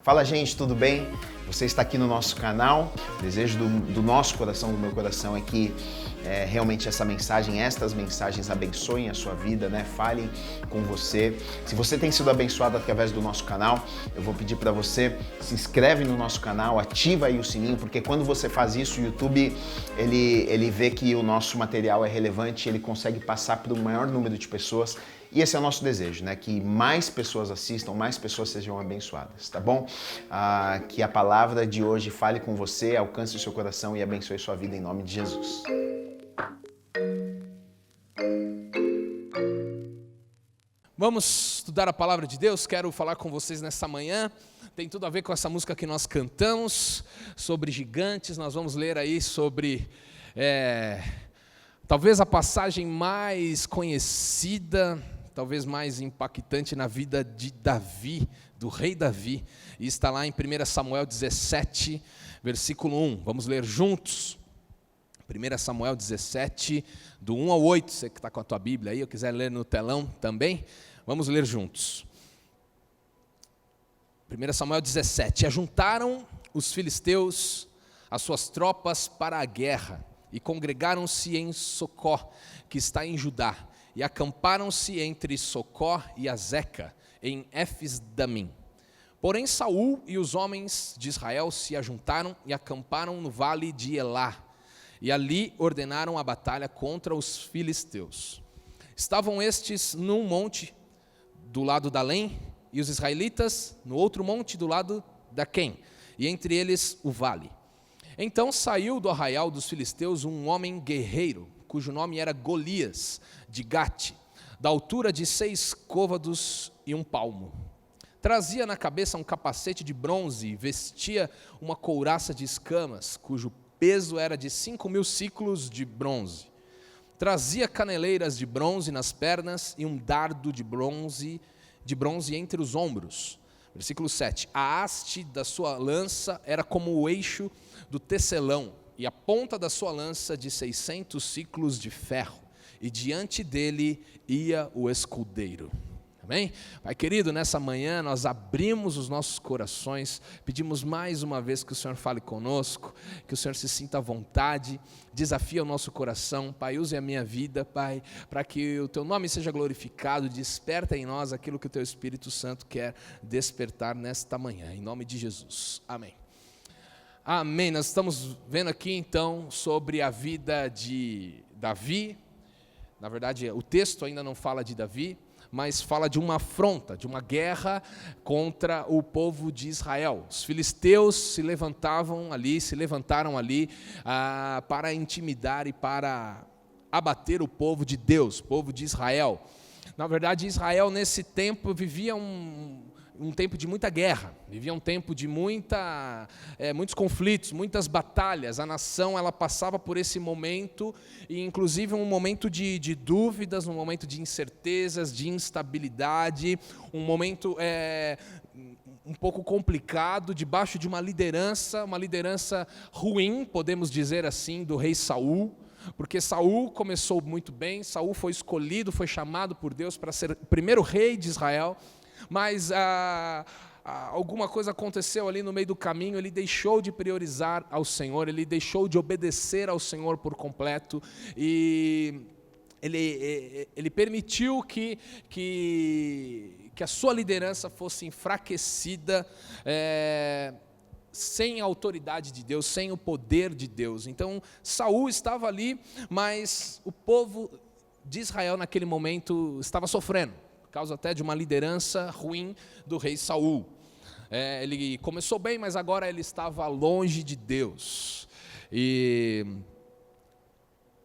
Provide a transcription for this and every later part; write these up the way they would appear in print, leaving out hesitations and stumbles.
Fala, gente, tudo bem? Você está aqui no nosso canal. O desejo do nosso coração, do meu coração, é que realmente estas mensagens abençoem a sua vida, né? Falem com você. Se você tem sido abençoado através do nosso canal, eu vou pedir para você, se inscreve no nosso canal, ativa aí o sininho, porque quando você faz isso, o YouTube, ele vê que o nosso material é relevante, ele consegue passar para o maior número de pessoas. E esse é o nosso desejo, né? Que mais pessoas assistam, mais pessoas sejam abençoadas, tá bom? Que a palavra de hoje fale com você, alcance o seu coração e abençoe sua vida em nome de Jesus. Vamos estudar a palavra de Deus. Quero falar com vocês nessa manhã. Tem tudo a ver com essa música que nós cantamos, sobre gigantes. Nós vamos ler aí sobre, talvez a passagem mais conhecida, talvez mais impactante na vida de Davi, do rei Davi. E está lá em 1 Samuel 17, versículo 1. Vamos ler juntos. 1 Samuel 17, do 1 ao 8. Você que está com a tua Bíblia aí, eu quiser ler no telão também, vamos ler juntos. 1 Samuel 17. Ajuntaram os filisteus as suas tropas para a guerra e congregaram-se em Socó, que está em Judá, e acamparam-se entre Socó e Azeca, em Éfes-Damim. Porém Saul e os homens de Israel se ajuntaram e acamparam no vale de Elá, e ali ordenaram a batalha contra os filisteus. Estavam estes num monte do lado da Além, e os israelitas no outro monte do lado da Quém, e entre eles o vale. Então saiu do arraial dos filisteus um homem guerreiro, cujo nome era Golias, de Gate, da altura de 6 côvados e 1 palmo. Trazia na cabeça um capacete de bronze e vestia uma couraça de escamas, cujo peso era de 5.000 siclos de bronze. Trazia caneleiras de bronze nas pernas e um dardo de bronze entre os ombros. Versículo 7. A haste da sua lança era como o eixo do tecelão, e a ponta da sua lança de 600 siclos de ferro, e diante dele ia o escudeiro. Amém? Pai querido, nessa manhã nós abrimos os nossos corações, pedimos mais uma vez que o Senhor fale conosco, que o Senhor se sinta à vontade, desafie o nosso coração. Pai, use a minha vida, Pai, para que o Teu nome seja glorificado, desperta em nós aquilo que o Teu Espírito Santo quer despertar nesta manhã, em nome de Jesus. Amém. Amém. Nós estamos vendo aqui então sobre a vida de Davi. Na verdade, o texto ainda não fala de Davi, mas fala de uma afronta, de uma guerra contra o povo de Israel. Os filisteus se levantaram ali para intimidar e para abater o povo de Deus, o povo de Israel. Na verdade, Israel nesse tempo vivia um tempo de muita guerra, vivia um tempo de muitos conflitos, muitas batalhas. A nação ela passava por esse momento, e inclusive um momento de dúvidas, um momento de incertezas, de instabilidade, um momento um pouco complicado, debaixo de uma liderança ruim, podemos dizer assim, do rei Saul. Porque Saul começou muito bem, Saul foi escolhido, foi chamado por Deus para ser o primeiro rei de Israel, mas alguma coisa aconteceu ali no meio do caminho, ele deixou de priorizar ao Senhor, ele deixou de obedecer ao Senhor por completo, e ele permitiu que a sua liderança fosse enfraquecida, sem a autoridade de Deus, sem o poder de Deus. Então Saul estava ali, mas o povo de Israel naquele momento estava sofrendo, por causa até de uma liderança ruim do rei Saul. Ele começou bem, mas agora ele estava longe de Deus. E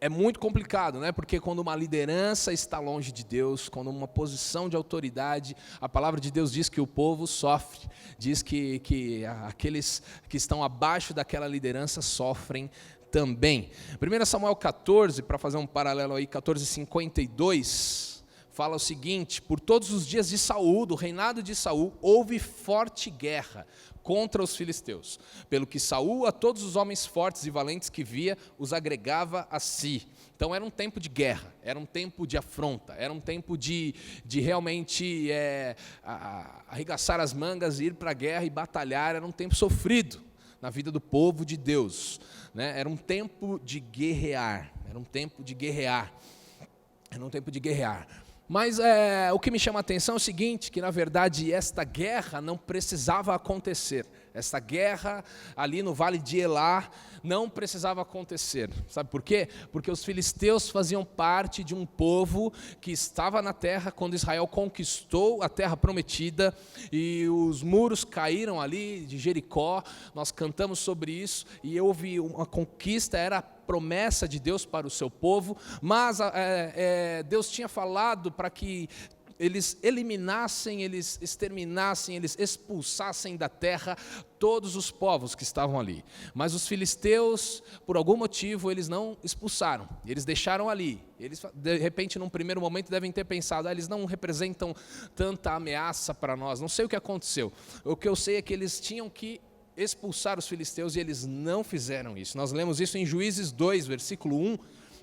é muito complicado, né? Porque quando uma liderança está longe de Deus, quando uma posição de autoridade, a palavra de Deus diz que o povo sofre, diz que aqueles que estão abaixo daquela liderança sofrem também. 1 Samuel 14, para fazer um paralelo aí, 14:52, fala o seguinte: por todos os dias de Saul, do reinado de Saul, houve forte guerra contra os filisteus, pelo que Saul a todos os homens fortes e valentes que via, os agregava a si. Então era um tempo de guerra, era um tempo de afronta, era um tempo de realmente arregaçar as mangas, ir para a guerra e batalhar. Era um tempo sofrido na vida do povo de Deus, né? Era um tempo de guerrear, era um tempo de guerrear, era um tempo de guerrear. Mas o que me chama a atenção é o seguinte, que na verdade esta guerra não precisava acontecer. Esta guerra ali no Vale de Elá não precisava acontecer. Sabe por quê? Porque os filisteus faziam parte de um povo que estava na terra quando Israel conquistou a terra prometida e os muros caíram ali de Jericó. Nós cantamos sobre isso e houve uma conquista, era a promessa de Deus para o seu povo, mas Deus tinha falado para que eles eliminassem, eles exterminassem, eles expulsassem da terra todos os povos que estavam ali. Mas os filisteus, por algum motivo, eles não expulsaram, eles deixaram ali. Eles, de repente, num primeiro momento, devem ter pensado: eles não representam tanta ameaça para nós. Não sei o que aconteceu. O que eu sei é que eles tinham que expulsar os filisteus e eles não fizeram isso. Nós lemos isso em Juízes 2, versículo 1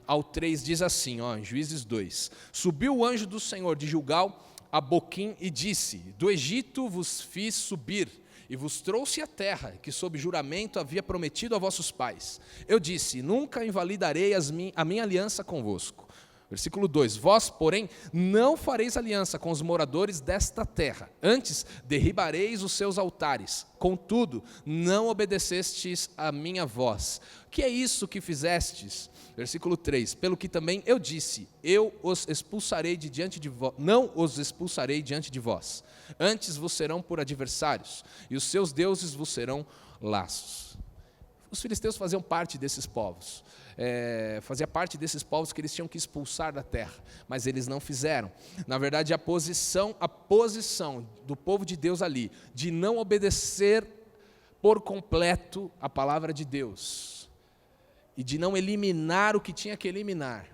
ao 3, diz assim, em Juízes 2: subiu o anjo do Senhor de Gilgal a Boquim e disse: do Egito vos fiz subir e vos trouxe a terra que sob juramento havia prometido a vossos pais. Eu disse: nunca invalidarei a minha aliança convosco. Versículo 2: vós, porém, não fareis aliança com os moradores desta terra, antes derribareis os seus altares. Contudo, não obedecestes a minha voz. Que é isso que fizestes? Versículo 3: pelo que também eu disse: eu os expulsarei de diante de vós, não os expulsarei diante de vós. Antes vos serão por adversários, e os seus deuses vos serão laços. Os filisteus faziam parte desses povos. Fazia parte desses povos que eles tinham que expulsar da terra, mas eles não fizeram. Na verdade, a posição do povo de Deus ali, de não obedecer por completo a palavra de Deus, e de não eliminar o que tinha que eliminar,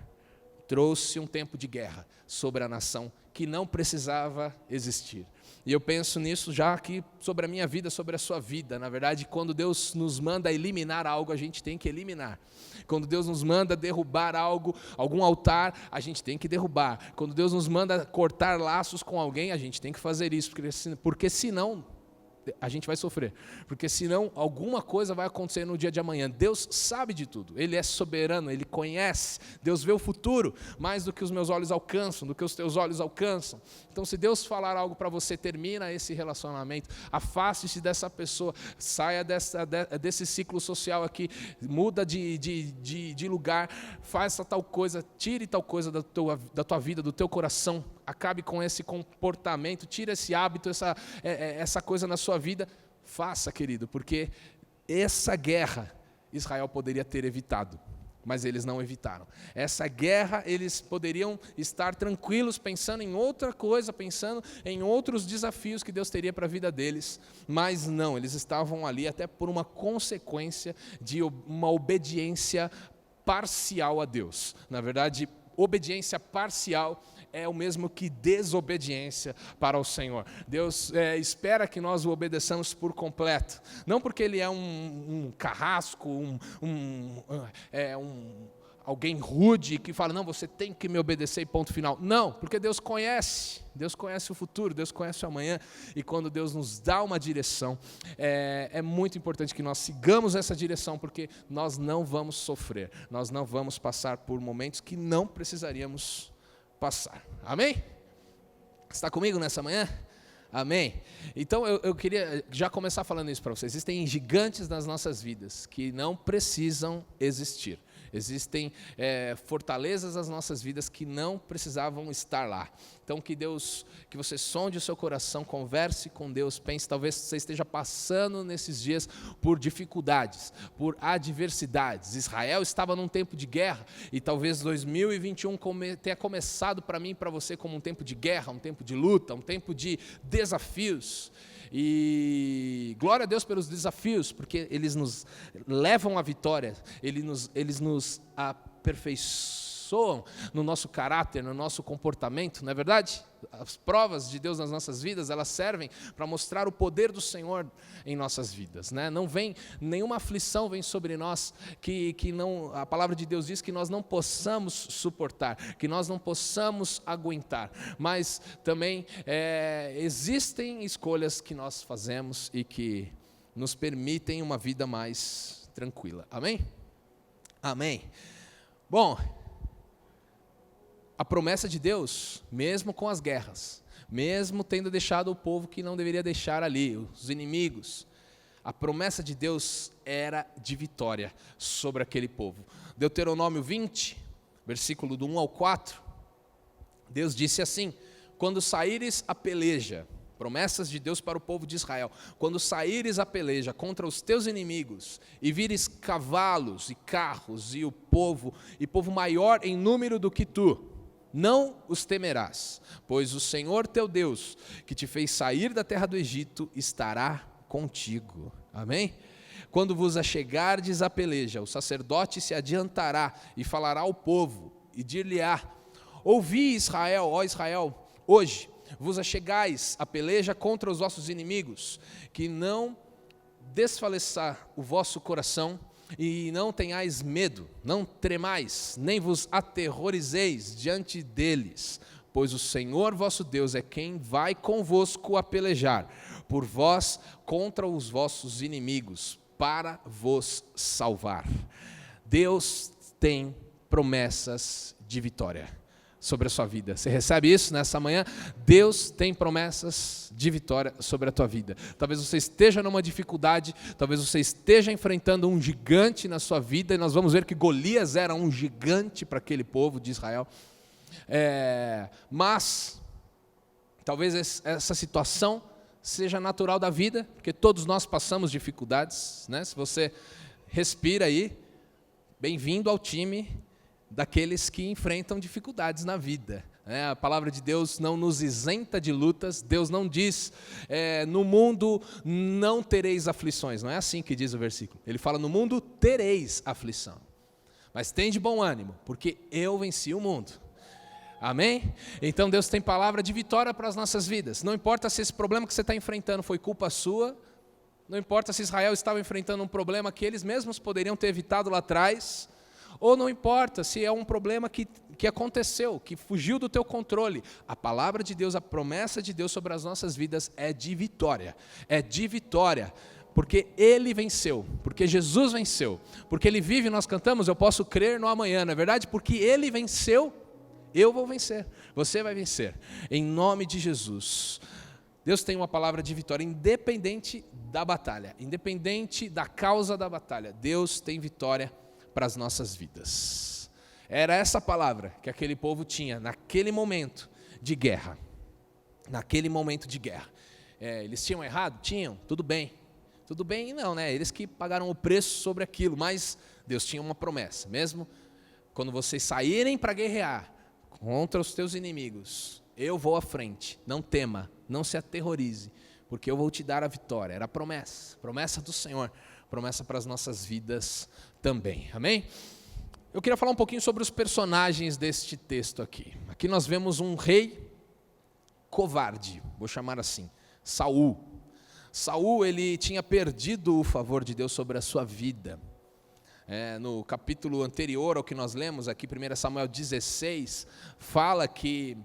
trouxe um tempo de guerra sobre a nação que não precisava existir. E eu penso nisso já aqui sobre a minha vida, sobre a sua vida. Na verdade, quando Deus nos manda eliminar algo, a gente tem que eliminar. Quando Deus nos manda derrubar algo, algum altar, a gente tem que derrubar. Quando Deus nos manda cortar laços com alguém, a gente tem que fazer isso, porque senão a gente vai sofrer, porque senão alguma coisa vai acontecer no dia de amanhã. Deus sabe de tudo, Ele é soberano, Ele conhece, Deus vê o futuro mais do que os meus olhos alcançam, do que os teus olhos alcançam. Então, se Deus falar algo para você, termina esse relacionamento, afaste-se dessa pessoa, saia desse ciclo social aqui, muda de lugar, faça tal coisa, tire tal coisa da tua vida, do teu coração, acabe com esse comportamento, tire esse hábito, essa coisa na sua vida. Faça, querido, porque essa guerra Israel poderia ter evitado, mas eles não evitaram. Essa guerra eles poderiam estar tranquilos, pensando em outra coisa, pensando em outros desafios que Deus teria para a vida deles, mas não, eles estavam ali até por uma consequência de uma obediência parcial a Deus. Na verdade, obediência parcial é o mesmo que desobediência para o Senhor. Deus espera que nós o obedeçamos por completo. Não porque Ele é um carrasco, alguém rude que fala: não, você tem que me obedecer e ponto final. Não, porque Deus conhece o futuro, Deus conhece o amanhã, e quando Deus nos dá uma direção, é muito importante que nós sigamos essa direção, porque nós não vamos sofrer, nós não vamos passar por momentos que não precisaríamos passar. Amém? Está comigo nessa manhã? Amém? Então eu queria já começar falando isso para vocês. Existem gigantes nas nossas vidas que não precisam existir. Existem fortalezas nas nossas vidas que não precisavam estar lá. Então que você sonde o seu coração, converse com Deus, pense, talvez você esteja passando nesses dias por dificuldades, por adversidades. Israel estava num tempo de guerra e talvez 2021 tenha começado para mim e para você como um tempo de guerra, um tempo de luta, um tempo de desafios. E glória a Deus pelos desafios, porque eles nos levam à vitória, eles nos aperfeiçoam. ressoam no nosso caráter, no nosso comportamento, não é verdade? As provas de Deus nas nossas vidas, elas servem para mostrar o poder do Senhor em nossas vidas, né? Não vem, nenhuma aflição vem sobre nós que não, a palavra de Deus diz que nós não possamos suportar, que nós não possamos aguentar, mas também existem escolhas que nós fazemos e que nos permitem uma vida mais tranquila, amém? Amém. Bom, a promessa de Deus, mesmo com as guerras, mesmo tendo deixado o povo que não deveria deixar ali, os inimigos, a promessa de Deus era de vitória sobre aquele povo. Deuteronômio 20, versículo do 1 ao 4, Deus disse assim: quando saíres a peleja, promessas de Deus para o povo de Israel, quando saíres a peleja contra os teus inimigos, e vires cavalos e carros, e povo maior em número do que tu, não os temerás, pois o Senhor teu Deus, que te fez sair da terra do Egito, estará contigo. Amém? Quando vos achegardes à peleja, o sacerdote se adiantará e falará ao povo, e dir-lhe-á: ouvi, Israel, ó Israel, hoje vos achegais à peleja contra os vossos inimigos, que não desfaleça o vosso coração, e não tenhais medo, não tremais, nem vos aterrorizeis diante deles, pois o Senhor vosso Deus é quem vai convosco a pelejar por vós contra os vossos inimigos, para vos salvar. Deus tem promessas de vitória sobre a sua vida. Você recebe isso nessa manhã? Deus tem promessas de vitória sobre a tua vida. Talvez você esteja numa dificuldade, talvez você esteja enfrentando um gigante na sua vida, e nós vamos ver que Golias era um gigante para aquele povo de Israel. Mas talvez essa situação seja natural da vida, porque todos nós passamos dificuldades, né? Se você respira aí, bem-vindo ao time daqueles que enfrentam dificuldades na vida. A palavra de Deus não nos isenta de lutas. Deus não diz, no mundo não tereis aflições. Não é assim que diz o versículo. Ele fala, no mundo tereis aflição. Mas tem de bom ânimo, porque eu venci o mundo. Amém? Então Deus tem palavra de vitória para as nossas vidas. Não importa se esse problema que você está enfrentando foi culpa sua, não importa se Israel estava enfrentando um problema que eles mesmos poderiam ter evitado lá atrás, ou não importa se é um problema que aconteceu, que fugiu do teu controle. A palavra de Deus, a promessa de Deus sobre as nossas vidas é de vitória, porque Ele venceu, porque Jesus venceu, porque Ele vive. Nós cantamos, eu posso crer no amanhã, não é verdade? Porque Ele venceu, eu vou vencer, você vai vencer, em nome de Jesus. Deus tem uma palavra de vitória, independente da batalha, independente da causa da batalha. Deus tem vitória para as nossas vidas. Era essa palavra que aquele povo tinha naquele momento de guerra. Naquele momento de guerra. Eles tinham errado? Tinham, tudo bem. Tudo bem, não, né? Eles que pagaram o preço sobre aquilo, mas Deus tinha uma promessa. Mesmo quando vocês saírem para guerrear contra os teus inimigos, eu vou à frente, não tema, não se aterrorize, porque eu vou te dar a vitória. Era a promessa do Senhor, promessa para as nossas vidas também, amém? Eu queria falar um pouquinho sobre os personagens deste texto aqui. Aqui nós vemos um rei covarde, vou chamar assim, Saul. Saul, ele tinha perdido o favor de Deus sobre a sua vida. No capítulo anterior ao que nós lemos aqui, 1 Samuel 16, fala que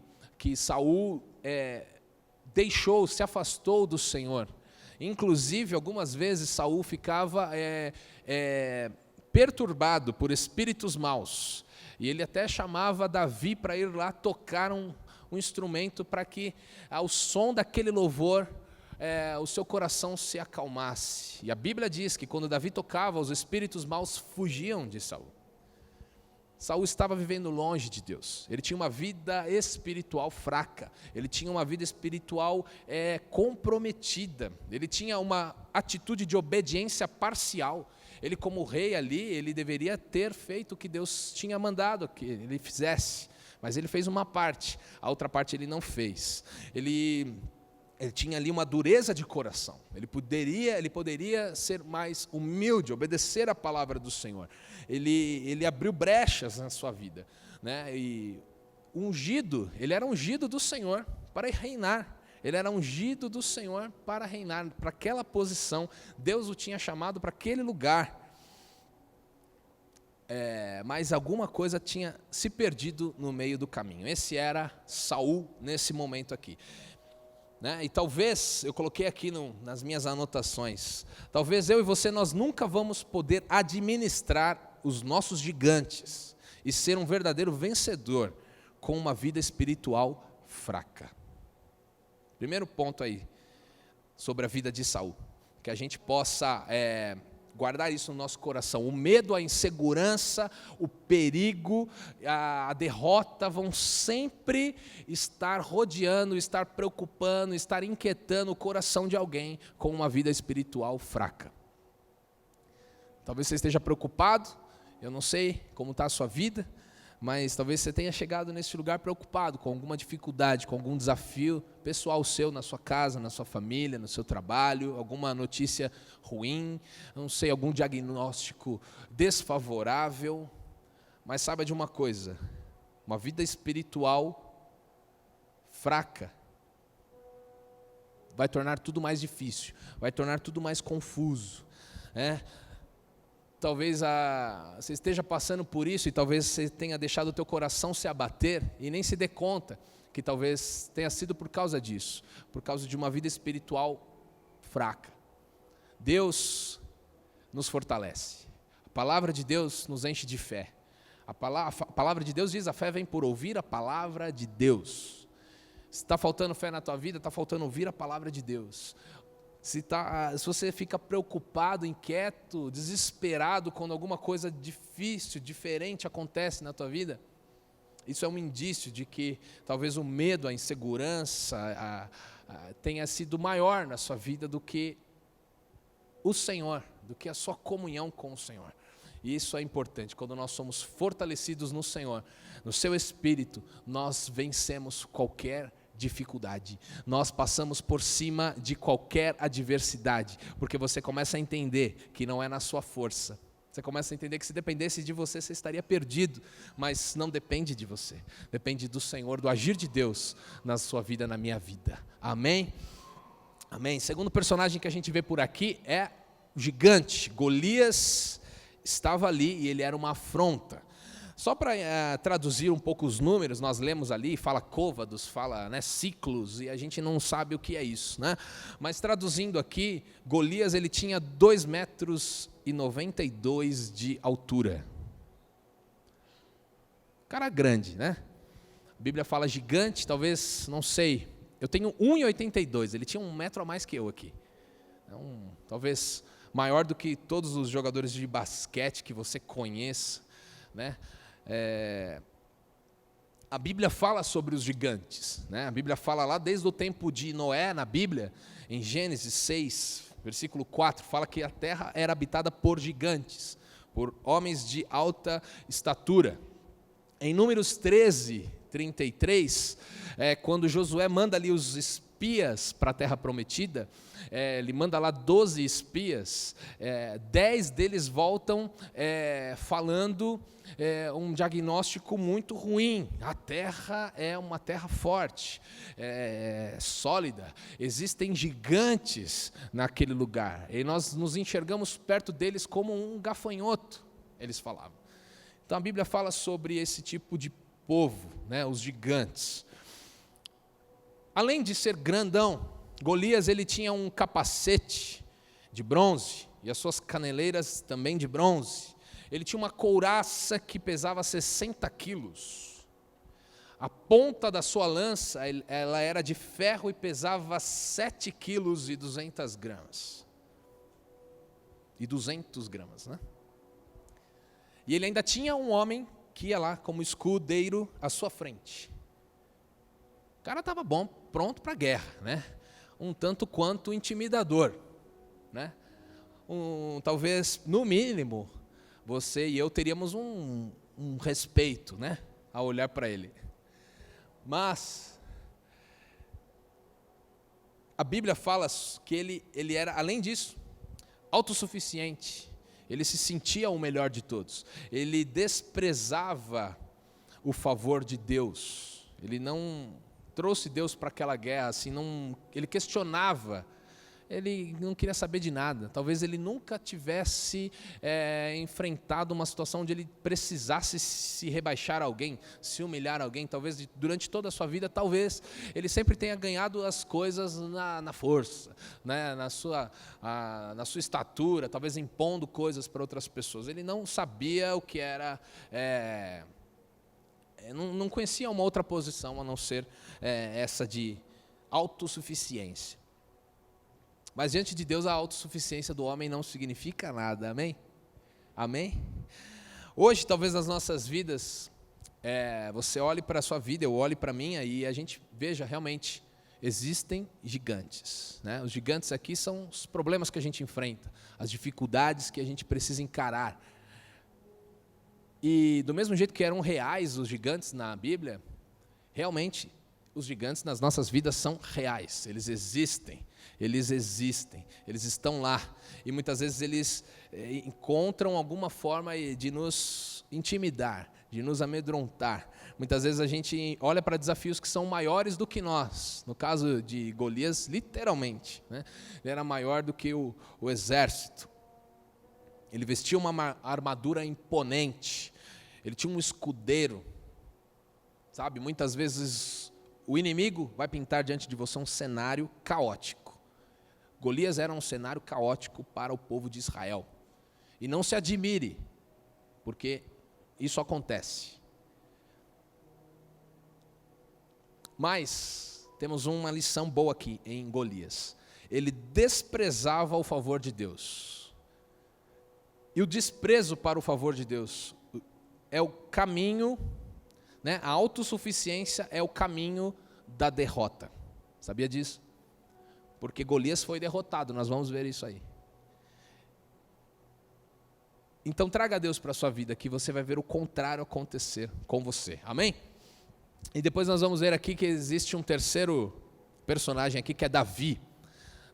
Saul se afastou do Senhor. Inclusive, algumas vezes Saul ficava perturbado por espíritos maus, e ele até chamava Davi para ir lá tocar um instrumento para que ao som daquele louvor o seu coração se acalmasse. E a Bíblia diz que quando Davi tocava, os espíritos maus fugiam de Saul. Saul estava vivendo longe de Deus, ele tinha uma vida espiritual fraca, ele tinha uma vida espiritual comprometida, ele tinha uma atitude de obediência parcial. Ele, como rei ali, ele deveria ter feito o que Deus tinha mandado que ele fizesse, mas ele fez uma parte, a outra parte ele não fez. Ele tinha ali uma dureza de coração, ele poderia ser mais humilde, obedecer a palavra do Senhor. Ele abriu brechas na sua vida. né? E ungido, ele era ungido do Senhor para reinar. Ele era ungido do Senhor para reinar, para aquela posição. Deus o tinha chamado para aquele lugar. Mas alguma coisa tinha se perdido no meio do caminho. Esse era Saul nesse momento aqui, né? E talvez, eu coloquei aqui nas minhas anotações, talvez eu e você, nós nunca vamos poder administrar os nossos gigantes e ser um verdadeiro vencedor com uma vida espiritual fraca. Primeiro ponto aí, sobre a vida de Saul, que a gente possa guardar isso no nosso coração. O medo, a insegurança, o perigo, a derrota vão sempre estar rodeando, estar preocupando, estar inquietando o coração de alguém com uma vida espiritual fraca. Talvez você esteja preocupado, eu não sei como está a sua vida, mas talvez você tenha chegado nesse lugar preocupado com alguma dificuldade, com algum desafio pessoal seu na sua casa, na sua família, no seu trabalho, alguma notícia ruim, não sei, algum diagnóstico desfavorável. Mas saiba de uma coisa, uma vida espiritual fraca vai tornar tudo mais difícil, vai tornar tudo mais confuso, Talvez você esteja passando por isso e talvez você tenha deixado o teu coração se abater e nem se dê conta que talvez tenha sido por causa disso, por causa de uma vida espiritual fraca. Deus nos fortalece. A palavra de Deus nos enche de fé. A palavra de Deus diz: a fé vem por ouvir a palavra de Deus. Se está faltando fé na tua vida, está faltando ouvir a palavra de Deus. Se você fica preocupado, inquieto, desesperado quando alguma coisa difícil, diferente acontece na tua vida, isso é um indício de que talvez o medo, a insegurança tenha sido maior na sua vida do que o Senhor, do que a sua comunhão com o Senhor. E isso é importante. Quando nós somos fortalecidos no Senhor, no seu Espírito, nós vencemos qualquer dificuldade, nós passamos por cima de qualquer adversidade, porque você começa a entender que não é na sua força, você começa a entender que se dependesse de você, você estaria perdido, mas não depende de você, depende do Senhor, do agir de Deus na sua vida, na minha vida, amém? Amém. Segundo personagem que a gente vê por aqui é o gigante. Golias estava ali e ele era uma afronta. Só para traduzir um pouco os números, nós lemos ali, fala côvados, fala ciclos, e a gente não sabe o que é isso, né? Mas traduzindo aqui, Golias ele tinha 2,92 metros de altura. Cara grande, né? A Bíblia fala gigante, talvez, não sei, eu tenho 1,82, ele tinha 1 metro a mais que eu aqui. Então, talvez maior do que todos os jogadores de basquete que você conheça, né? A Bíblia fala sobre os gigantes, né? A Bíblia fala lá desde o tempo de Noé, na Bíblia, em Gênesis 6, versículo 4, fala que a terra era habitada por gigantes, por homens de alta estatura. Em Números 13, 33, quando Josué manda ali os espias para a terra prometida, ele manda lá 12 espias, 10 deles voltam falando um diagnóstico muito ruim. A terra é uma terra forte, sólida, existem gigantes naquele lugar, e nós nos enxergamos perto deles como um gafanhoto, eles falavam. Então a Bíblia fala sobre esse tipo de povo, né, os gigantes. Além de ser grandão, Golias ele tinha um capacete de bronze e as suas caneleiras também de bronze. Ele tinha uma couraça que pesava 60 quilos. A ponta da sua lança ela era de ferro e pesava 7 quilos e 200 gramas. E 200 gramas, né? E ele ainda tinha um homem que ia lá como escudeiro à sua frente. O cara estava bom, pronto para a guerra, né? Um tanto quanto intimidador, né? Talvez, no mínimo, você e eu teríamos um respeito, né? Ao olhar para ele. Mas a Bíblia fala que ele era, além disso, autossuficiente. Ele se sentia o melhor de todos. Ele desprezava o favor de Deus. Ele não trouxe Deus para aquela guerra, assim, ele questionava, ele não queria saber de nada. Talvez ele nunca tivesse enfrentado uma situação onde ele precisasse se rebaixar a alguém, se humilhar a alguém. Talvez durante toda a sua vida, talvez ele sempre tenha ganhado as coisas na força, né? na sua estatura, talvez impondo coisas para outras pessoas. Ele não sabia o que era... não conhecia uma outra posição a não ser essa de autossuficiência. Mas diante de Deus a autossuficiência do homem não significa nada, amém? Amém? Hoje, talvez nas nossas vidas, você olhe para a sua vida, eu olhe para a minha e a gente veja realmente, existem gigantes, né? Os gigantes aqui são os problemas que a gente enfrenta, as dificuldades que a gente precisa encarar. E do mesmo jeito que eram reais os gigantes na Bíblia, realmente os gigantes nas nossas vidas são reais, eles existem, eles estão lá. E muitas vezes eles encontram alguma forma de nos intimidar, de nos amedrontar. Muitas vezes a gente olha para desafios que são maiores do que nós. No caso de Golias, literalmente, né? Ele era maior do que o exército. Ele vestia uma armadura imponente. Ele tinha um escudeiro. Sabe, muitas vezes o inimigo vai pintar diante de você um cenário caótico. Golias era um cenário caótico para o povo de Israel. E não se admire, porque isso acontece. Mas temos uma lição boa aqui em Golias. Ele desprezava o favor de Deus. E o desprezo para o favor de Deus é o caminho, né? A autossuficiência é o caminho da derrota. Sabia disso? Porque Golias foi derrotado, nós vamos ver isso aí. Então traga Deus para a sua vida, que você vai ver o contrário acontecer com você, amém? E depois nós vamos ver aqui que existe um terceiro personagem aqui, que é Davi.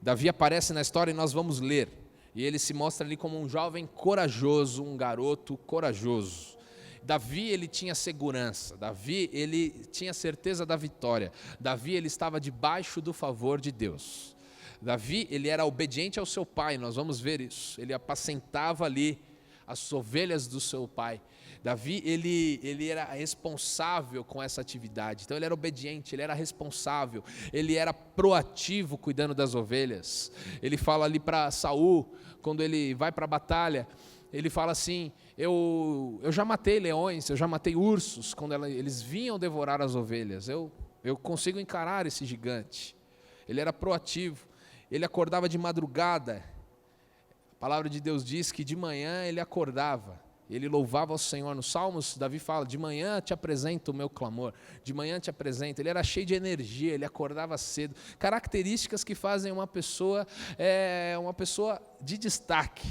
Davi aparece na história e nós vamos ler. E ele se mostra ali como um jovem corajoso, um garoto corajoso. Davi, ele tinha segurança. Davi, ele tinha certeza da vitória. Davi, ele estava debaixo do favor de Deus. Davi, ele era obediente ao seu pai, nós vamos ver isso. Ele apacentava ali as ovelhas do seu pai. Davi, ele era responsável com essa atividade. Então ele era obediente, ele era responsável, ele era proativo cuidando das ovelhas. Ele fala ali para Saul, quando ele vai para a batalha, ele fala assim: eu já matei leões, eu já matei ursos, quando eles vinham devorar as ovelhas. Eu consigo encarar esse gigante. Ele era proativo, ele acordava de madrugada. A palavra de Deus diz que de manhã ele acordava, ele louvava ao Senhor. Nos Salmos, Davi fala: de manhã te apresento o meu clamor, de manhã te apresento. Ele era cheio de energia, ele acordava cedo. Características que fazem uma pessoa de destaque.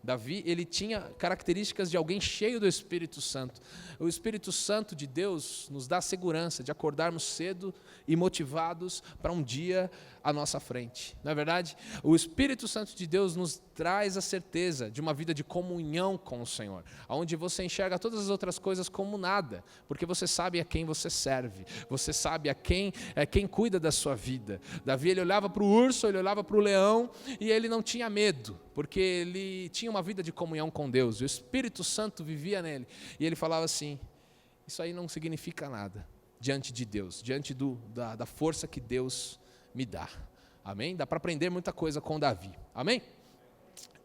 Davi, ele tinha características de alguém cheio do Espírito Santo. O Espírito Santo de Deus nos dá segurança de acordarmos cedo e motivados para um dia à nossa frente. Não é verdade? O Espírito Santo de Deus nos traz a certeza de uma vida de comunhão com o Senhor, onde você enxerga todas as outras coisas como nada, porque você sabe a quem você serve, você sabe a quem cuida da sua vida. Davi, ele olhava para o urso, ele olhava para o leão e ele não tinha medo, porque ele tinha uma vida de comunhão com Deus, o Espírito Santo vivia nele, e ele falava assim: isso aí não significa nada diante de Deus, diante da força que Deus me dá, amém? Dá para aprender muita coisa com Davi, amém?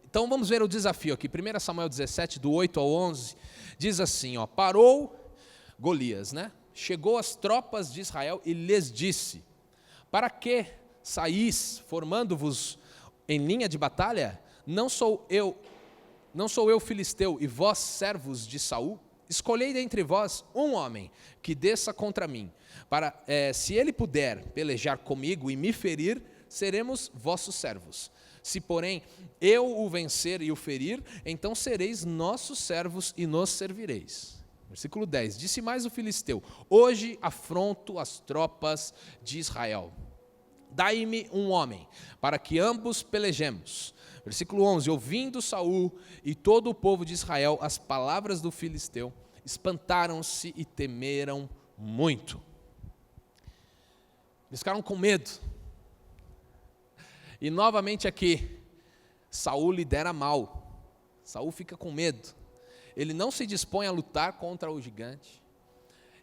Então vamos ver o desafio aqui, 1 Samuel 17, do 8 ao 11, diz assim, parou Golias, né? Chegou as tropas de Israel e lhes disse: para que saís formando-vos em linha de batalha? Não sou eu filisteu e vós servos de Saul? Escolhei dentre vós um homem que desça contra mim, para se ele puder pelejar comigo e me ferir, seremos vossos servos. Se porém eu o vencer e o ferir, então sereis nossos servos e nos servireis. Versículo 10, disse mais o filisteu: hoje afronto as tropas de Israel. Dai-me um homem, para que ambos pelejemos. Versículo 11, ouvindo Saul e todo o povo de Israel as palavras do filisteu, espantaram-se e temeram muito. Eles ficaram com medo. E novamente aqui, Saul lidera mal. Saul fica com medo. Ele não se dispõe a lutar contra o gigante.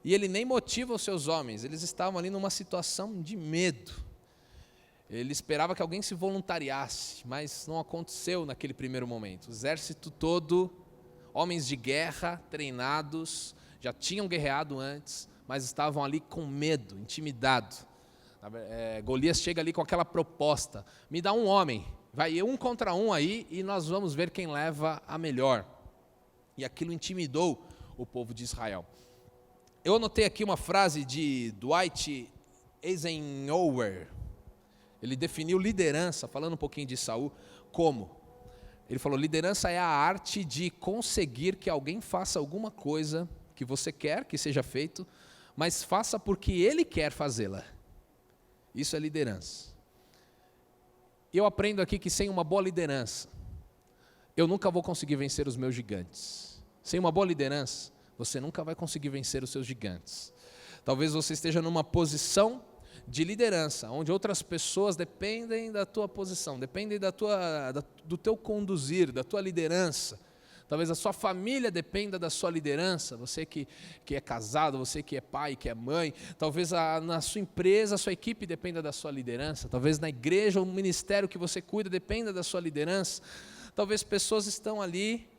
E ele nem motiva os seus homens. Eles estavam ali numa situação de medo. Ele esperava que alguém se voluntariasse, mas não aconteceu naquele primeiro momento. O exército todo, homens de guerra, treinados, já tinham guerreado antes, mas estavam ali com medo, intimidados. Golias chega ali com aquela proposta: me dá um homem, vai 1 contra 1 aí e nós vamos ver quem leva a melhor. E aquilo intimidou o povo de Israel. Eu anotei aqui uma frase de Dwight Eisenhower. Ele definiu liderança, falando um pouquinho de Saul, como? Ele falou: liderança é a arte de conseguir que alguém faça alguma coisa que você quer que seja feito, mas faça porque ele quer fazê-la. Isso é liderança. Eu aprendo aqui que sem uma boa liderança, eu nunca vou conseguir vencer os meus gigantes. Sem uma boa liderança, você nunca vai conseguir vencer os seus gigantes. Talvez você esteja numa posição de liderança, onde outras pessoas dependem da tua posição, dependem do teu conduzir, da tua liderança. Talvez a sua família dependa da sua liderança, você que é casado, você que é pai, que é mãe. Talvez na sua empresa, a sua equipe dependa da sua liderança. Talvez na igreja, o ministério que você cuida dependa da sua liderança. Talvez pessoas estão ali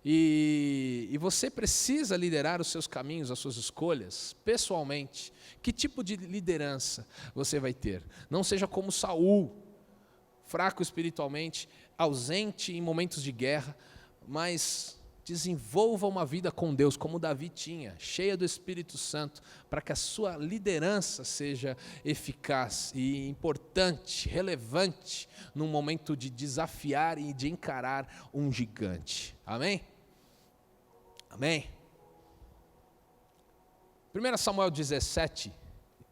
e você precisa liderar os seus caminhos, as suas escolhas, pessoalmente. Que tipo de liderança você vai ter? Não seja como Saul, fraco espiritualmente, ausente em momentos de guerra, mas desenvolva uma vida com Deus, como Davi tinha, cheia do Espírito Santo, para que a sua liderança seja eficaz e importante, relevante, num momento de desafiar e de encarar um gigante. Amém? Amém? 1 Samuel 17,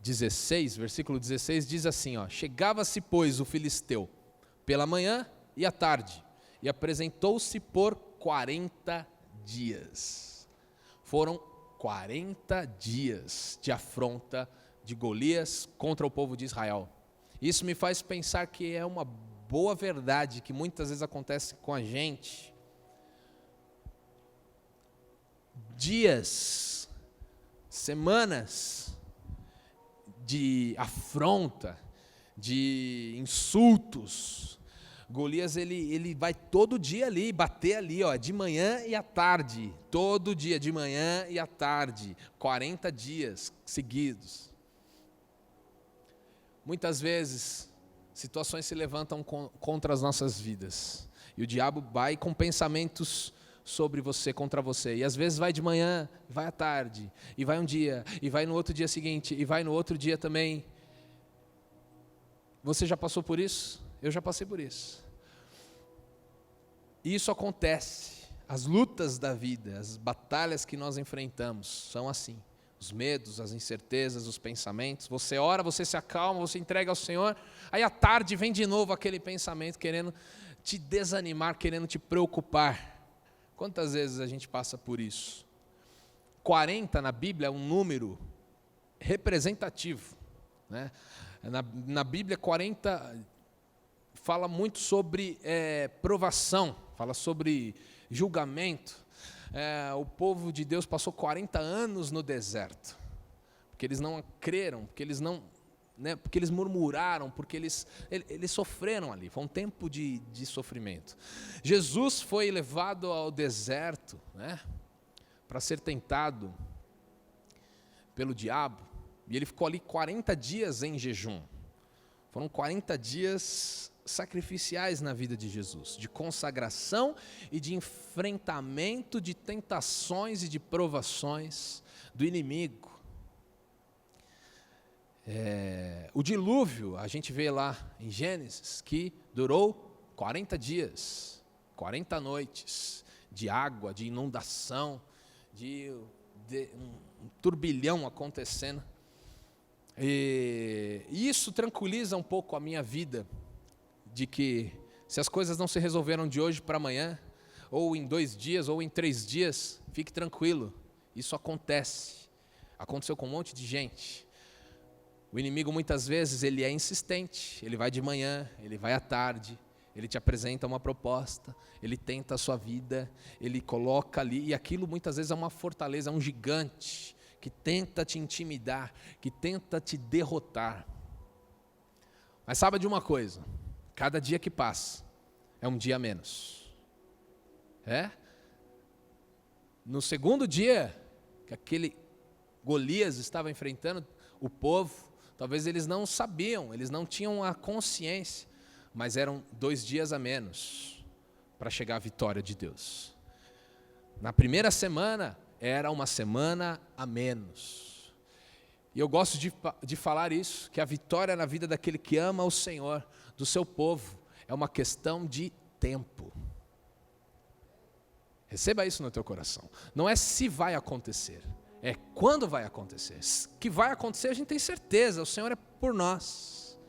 16, versículo 16, diz assim, chegava-se, pois, o filisteu pela manhã e à tarde, e apresentou-se por 40 dias. Foram 40 dias de afronta de Golias contra o povo de Israel. Isso me faz pensar que é uma boa verdade que muitas vezes acontece com a gente. Dias, semanas de afronta, de insultos. Golias ele vai todo dia ali, bater ali, de manhã e à tarde, todo dia, de manhã e à tarde, 40 dias seguidos. Muitas vezes, situações se levantam contra as nossas vidas, e o diabo vai com pensamentos sobre você, contra você, e às vezes vai de manhã, vai à tarde, e vai um dia, e vai no outro dia seguinte, e vai no outro dia também. Você já passou por isso? Eu já passei por isso. E isso acontece. As lutas da vida, as batalhas que nós enfrentamos são assim. Os medos, as incertezas, os pensamentos. Você ora, você se acalma, você entrega ao Senhor. Aí à tarde vem de novo aquele pensamento querendo te desanimar, querendo te preocupar. Quantas vezes a gente passa por isso? 40 na Bíblia é um número representativo, né? Na Bíblia, 40 fala muito sobre provação, fala sobre julgamento. O povo de Deus passou 40 anos no deserto, porque eles não creram, porque eles não, porque eles murmuraram, porque eles sofreram ali. Foi um tempo de sofrimento. Jesus foi levado ao deserto, para ser tentado pelo diabo, e ele ficou ali 40 dias em jejum. Foram 40 dias sacrificiais na vida de Jesus, de consagração e de enfrentamento de tentações e de provações do inimigo. O dilúvio, a gente vê lá em Gênesis, que durou 40 dias, 40 noites, de água, de inundação, de um turbilhão acontecendo. E isso tranquiliza um pouco a minha vida, de que se as coisas não se resolveram de hoje para amanhã, ou em 2 dias, ou em 3 dias. Fique tranquilo, isso acontece. Aconteceu com um monte de gente. O inimigo muitas vezes ele é insistente, ele vai de manhã, ele vai à tarde, ele te apresenta uma proposta, ele tenta a sua vida, ele coloca ali, e aquilo muitas vezes é uma fortaleza, é um gigante que tenta te intimidar, que tenta te derrotar. Mas saiba de uma coisa, cada dia que passa é um dia a menos. No segundo dia que aquele Golias estava enfrentando o povo, talvez eles não sabiam, eles não tinham a consciência, mas eram 2 dias a menos para chegar à vitória de Deus. Na primeira semana, era uma semana a menos. E eu gosto de falar isso, que a vitória na vida daquele que ama o Senhor, do seu povo, é uma questão de tempo. Receba isso no teu coração. Não é se vai acontecer, é quando vai acontecer. Que vai acontecer a gente tem certeza, o Senhor é por nós.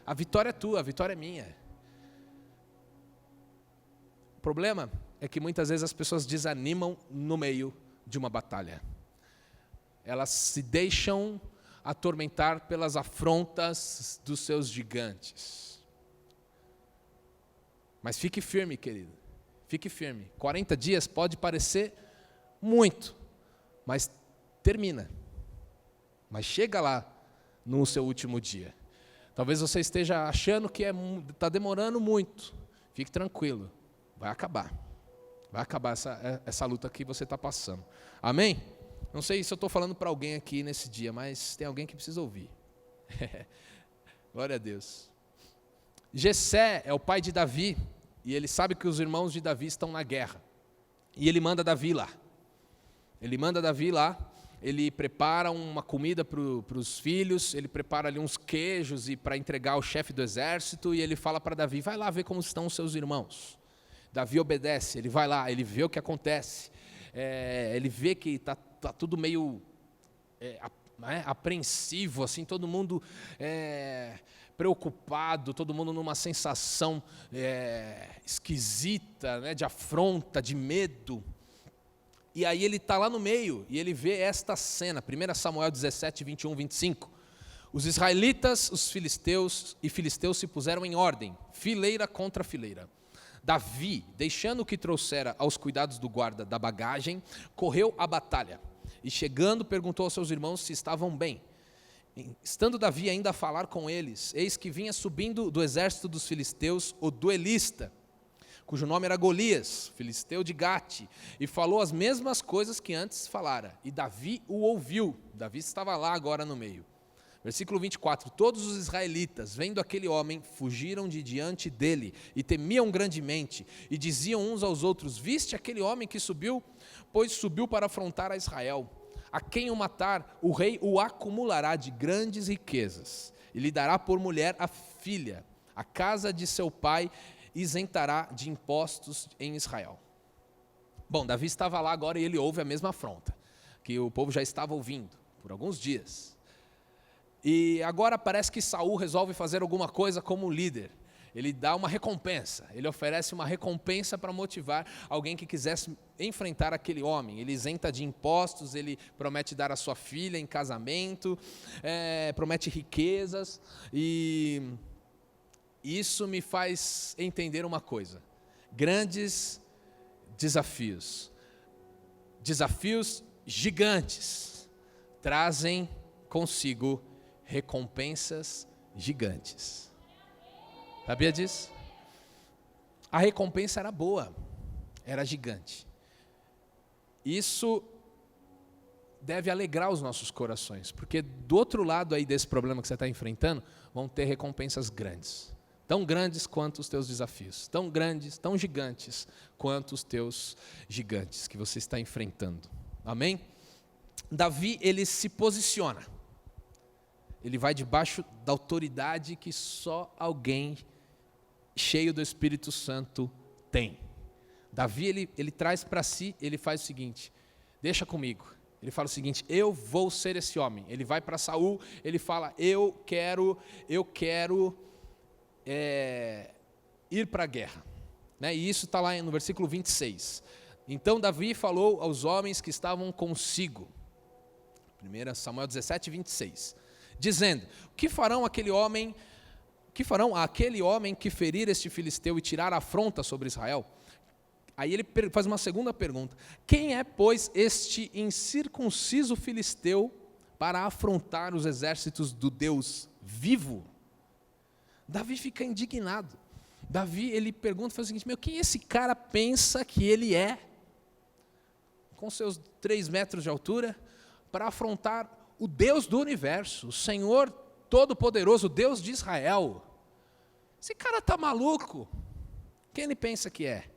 A vitória é tua, a vitória é minha. O problema é que muitas vezes as pessoas desanimam no meio de uma batalha. Elas se deixam atormentar pelas afrontas dos seus gigantes. Mas fique firme, querido. Fique firme. 40 dias pode parecer muito, mas termina. Mas chega lá no seu último dia. Talvez você esteja achando que está demorando muito. Fique tranquilo. Vai acabar. Vai acabar essa luta que você está passando. Amém? Não sei se eu estou falando para alguém aqui nesse dia, mas tem alguém que precisa ouvir. Glória a Deus. Jessé é o pai de Davi, e ele sabe que os irmãos de Davi estão na guerra. E ele manda Davi lá. Ele prepara uma comida para os filhos, ele prepara ali uns queijos para entregar ao chefe do exército, e ele fala para Davi, vai lá ver como estão os seus irmãos. Davi obedece, ele vai lá, ele vê o que acontece, ele vê que está tudo meio apreensivo, assim, todo mundo preocupado, todo mundo numa sensação esquisita, de afronta, de medo. E aí ele está lá no meio, e ele vê esta cena, 1 Samuel 17, 21, 25. Os israelitas, os filisteus se puseram em ordem, fileira contra fileira. Davi, deixando o que trouxera aos cuidados do guarda da bagagem, correu à batalha. E chegando, perguntou aos seus irmãos se estavam bem. Estando Davi ainda a falar com eles, eis que vinha subindo do exército dos filisteus o duelista, cujo nome era Golias, filisteu de Gate, e falou as mesmas coisas que antes falara. E Davi o ouviu. Davi estava lá agora no meio. Versículo 24, todos os israelitas, vendo aquele homem, fugiram de diante dele, e temiam grandemente, e diziam uns aos outros, viste aquele homem que subiu? Pois subiu para afrontar a Israel. A quem o matar, o rei o acumulará de grandes riquezas, e lhe dará por mulher a filha. A casa de seu pai isentará de impostos em Israel. Bom, Davi estava lá agora e ele ouve a mesma afronta, que o povo já estava ouvindo, por alguns dias. E agora parece que Saul resolve fazer alguma coisa como líder. Ele dá uma recompensa, ele oferece uma recompensa para motivar alguém que quisesse enfrentar aquele homem. Ele isenta de impostos, ele promete dar a sua filha em casamento, promete riquezas, e isso me faz entender uma coisa: grandes desafios gigantes, trazem consigo recompensas gigantes. Sabia disso? A recompensa era boa, era gigante. Isso deve alegrar os nossos corações, porque do outro lado aí desse problema que você está enfrentando, vão ter recompensas grandes. Tão grandes quanto os teus desafios, tão grandes, tão gigantes quanto os teus gigantes que você está enfrentando. Amém? Davi, ele se posiciona. Ele vai debaixo da autoridade que só alguém cheio do Espírito Santo tem. Davi, ele traz para si, ele faz o seguinte, deixa comigo. Ele fala o seguinte, eu vou ser esse homem. Ele vai para Saul, ele fala, eu quero ir para a guerra. né? E isso está lá no versículo 26. Então Davi falou aos homens que estavam consigo, 1 Samuel 17, 26, dizendo: que farão aquele homem que ferir este filisteu e tirar a afronta sobre Israel? Aí ele faz uma segunda pergunta: quem é, pois, este incircunciso filisteu para afrontar os exércitos do Deus vivo? Davi fica indignado. Davi, ele pergunta, faz o seguinte: quem esse cara pensa que ele é, com seus 3 metros de altura, para afrontar o Deus do universo, o Senhor Todo-Poderoso, o Deus de Israel? Esse cara está maluco. Quem ele pensa que é?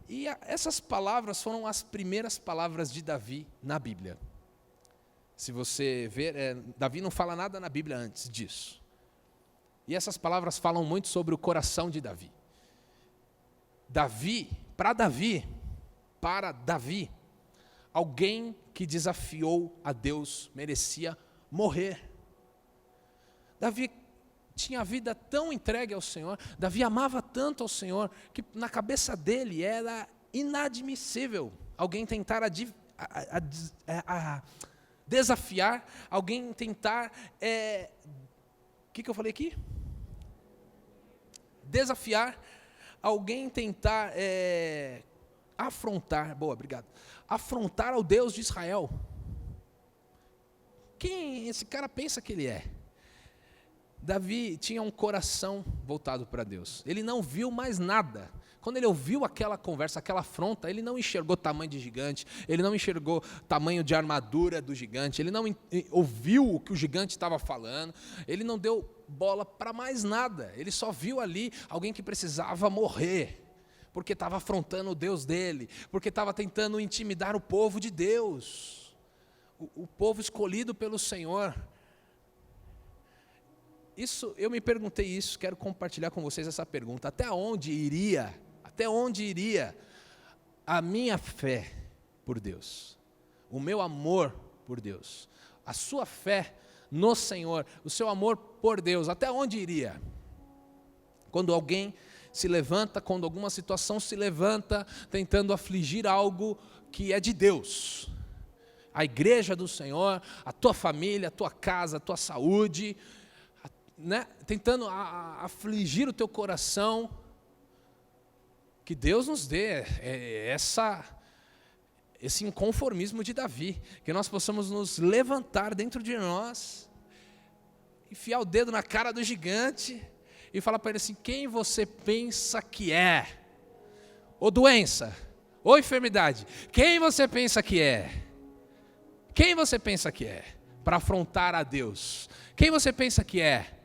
E essas palavras foram as primeiras palavras de Davi na Bíblia. Se você ver, Davi não fala nada na Bíblia antes disso. E essas palavras falam muito sobre o coração de Davi. Para Davi, alguém que desafiou a Deus merecia morrer. Davi tinha a vida tão entregue ao Senhor, Davi amava tanto ao Senhor, que na cabeça dele era inadmissível alguém tentar desafiar, alguém tentar... O que eu falei aqui? Desafiar, alguém tentar afrontar, boa, obrigado, afrontar ao Deus de Israel. Quem esse cara pensa que ele é? Davi tinha um coração voltado para Deus. Ele não viu mais nada. Quando ele ouviu aquela conversa, aquela afronta, ele não enxergou tamanho de gigante, ele não enxergou tamanho de armadura do gigante, ele não ouviu o que o gigante estava falando, ele não deu bola para mais nada. Ele só viu ali alguém que precisava morrer, porque estava afrontando o Deus dele, porque estava tentando intimidar o povo de Deus, o povo escolhido pelo Senhor. Eu me perguntei isso, quero compartilhar com vocês essa pergunta: até onde iria a minha fé por Deus, o meu amor por Deus, a sua fé no Senhor, o seu amor por Deus, até onde iria? Quando alguém se levanta, quando alguma situação se levanta, tentando afligir algo que é de Deus, a igreja do Senhor, a tua família, a tua casa, a tua saúde, né? Tentando afligir o teu coração, que Deus nos dê esse inconformismo de Davi, que nós possamos nos levantar dentro de nós, enfiar o dedo na cara do gigante e falar para ele assim: quem você pensa que é? Ô doença, ô enfermidade, quem você pensa que é? Quem você pensa que é para afrontar a Deus? Quem você pensa que é?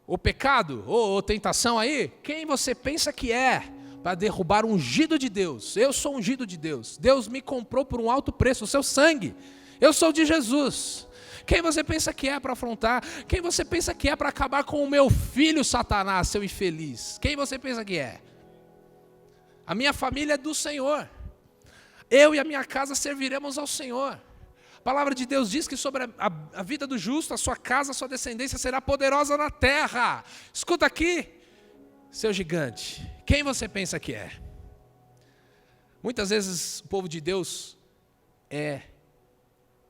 O pecado, ou tentação aí, quem você pensa que é para derrubar o ungido de Deus? Eu sou ungido de Deus. Deus me comprou por um alto preço, o seu sangue. Eu sou de Jesus. Quem você pensa que é para afrontar? Quem você pensa que é para acabar com o meu filho, Satanás, seu infeliz? Quem você pensa que é? A minha família é do Senhor. Eu e a minha casa serviremos ao Senhor. A palavra de Deus diz que sobre a vida do justo, a sua casa, a sua descendência será poderosa na terra. Escuta aqui, seu gigante, quem você pensa que é? Muitas vezes o povo de Deus é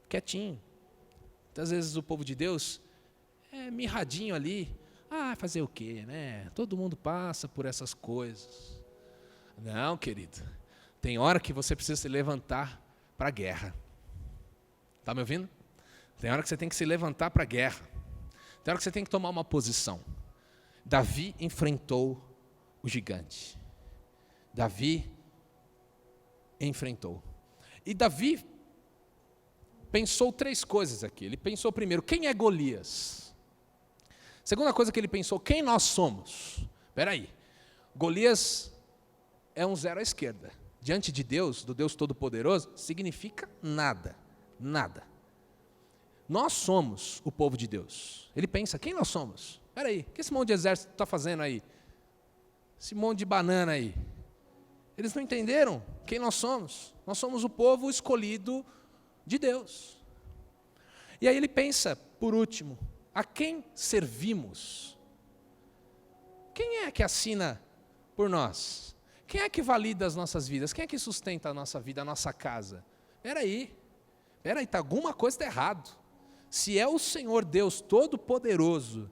quietinho. Muitas vezes o povo de Deus é mirradinho ali. Fazer o quê, né? Todo mundo passa por essas coisas. Não, querido. Tem hora que você precisa se levantar para a guerra. Está me ouvindo? Tem hora que você tem que se levantar para a guerra. Tem hora que você tem que tomar uma posição. Davi enfrentou o gigante. Davi enfrentou. E Davi pensou 3 coisas aqui. Ele pensou primeiro, quem é Golias? Segunda coisa que ele pensou, quem nós somos? Espera aí. Golias é um 0 à esquerda. Diante de Deus, do Deus Todo-Poderoso, significa nada. Nada. Nós somos o povo de Deus. Ele pensa, quem nós somos? Espera aí, o que esse monte de exército está fazendo aí? Esse monte de banana aí. Eles não entenderam quem nós somos. Nós somos o povo escolhido de Deus. E aí ele pensa, por último, a quem servimos? Quem é que assina por nós? Quem é que valida as nossas vidas? Quem é que sustenta a nossa vida, a nossa casa? Peraí, alguma coisa está errado. Se é o Senhor Deus Todo-Poderoso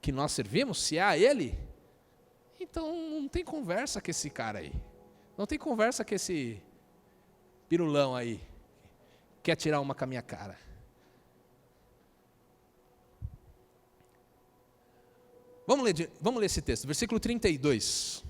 que nós servimos, se é a Ele, então não tem conversa com esse cara aí. Não tem conversa com esse pirulão aí, que quer tirar uma com a minha cara. Vamos ler esse texto, versículo 32.